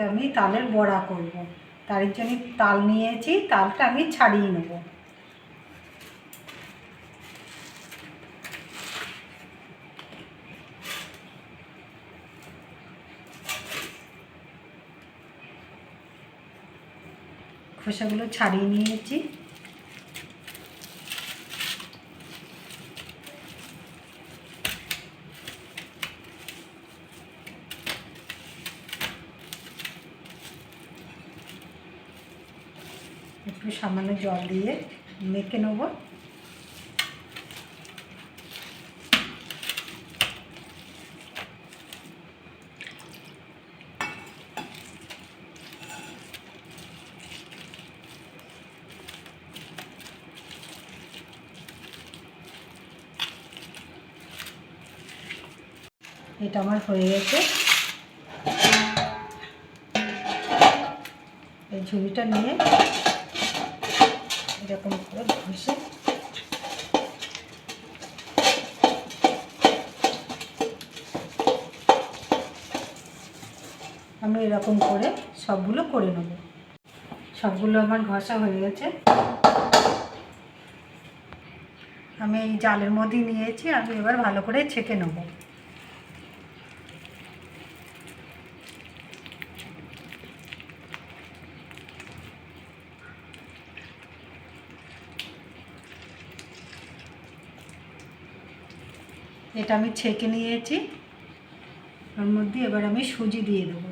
আমি তালের বড়া করব। তার জন্য তাল নিয়েছি, তালটা আমি ছাড়িয়ে নেব। খোসাগুলো ছাড়িয়ে নিয়েছি। একটু সামান্য জল দিয়ে মেখে নেব। এটা আমার হয়ে গেছে। এই ঝুড়িটা নিয়ে এরকম করে ঘষে আমি এরকম করে সবগুলো করে নেব। সবগুলো আমার ঘষা হয়ে গেছে। আমি এই জালের মধ্যে নিয়েছি, আমি এবার ভালো করে ছেঁকে নেব। এটা আমি ছেঁকে নিয়েছি। ওর মধ্যে এবার আমি সুজি দিয়ে দেবো।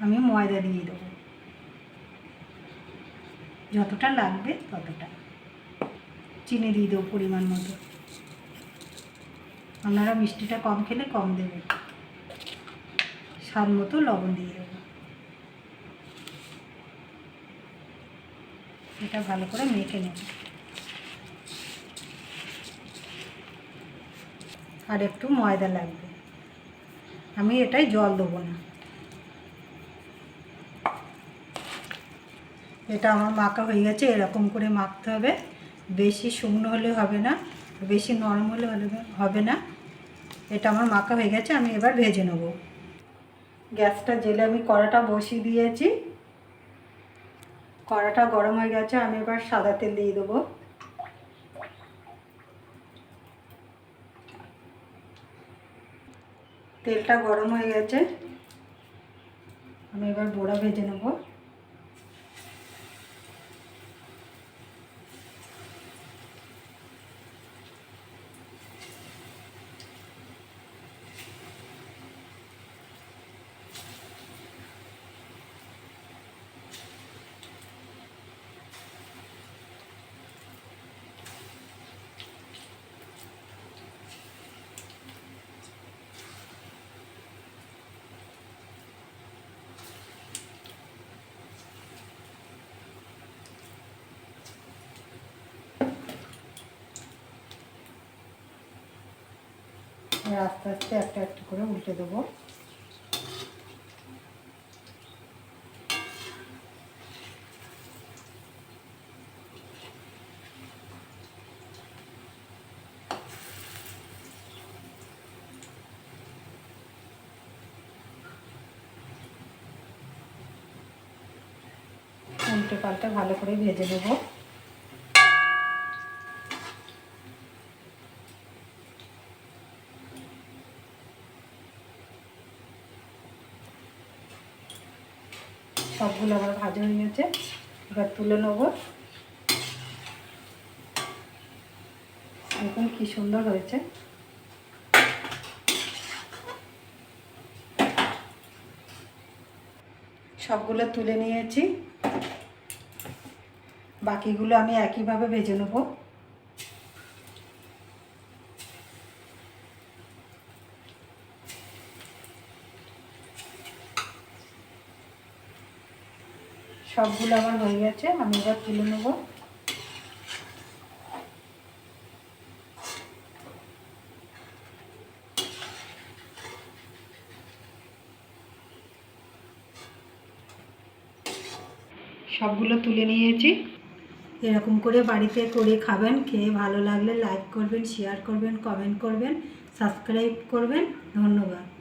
আমি ময়দা দিয়ে দেবো, যতটা লাগবে ততটা। চিনি দিয়ে দেবো পরিমাণ মতো। আপনারা মিষ্টিটা কম খেলে কম দেবেন। স্বাদ মতো লবণ দিয়ে দেবো। এটা ভালো করে মেখে নেব। আর একটু ময়দা লাগবে, আমি এটাই জল দেবো না। এটা আমার মাখা হয়ে গেছে। এরকম করে মাখতে হবে, বেশি শুকনো হলে হবে না, বেশি নরম হলে হবে না। এটা আমার মাখা হয়ে গেছে, আমি এবার ভেজে নেব। গ্যাসটা জেলে আমি কড়াটা বসিয়ে দিয়েছি। কড়াটা গরম হয়ে গেছে, আমি এবার সাদা তেল দিয়ে দেবো। তেলটা গরম হয়ে গেছে, আমি এবার বড়া ভেজে নেব। আস্তে আস্তে একটা একটা করে উল্টে দেবো। উল্টে পাল্টে ভালো করে ভেজে নেবো। সবগুলো আবার ভাজা হয়ে গেছে, এবার তুলে নেব। দেখুন কি সুন্দর হয়েছে। সবগুলো তুলে নিয়েছি, বাকিগুলো আমি একইভাবে ভেজে নেব। সবগুলো আমার হয়ে গেছে, আমি এবার তুলে নেব। সবগুলো তুলে নিয়েছি। এরকম করে বাড়িতে করে খাবেন, খেয়ে ভালো লাগলে লাইক করবেন, শেয়ার করবেন, কমেন্ট করবেন, সাবস্ক্রাইব করবেন। ধন্যবাদ।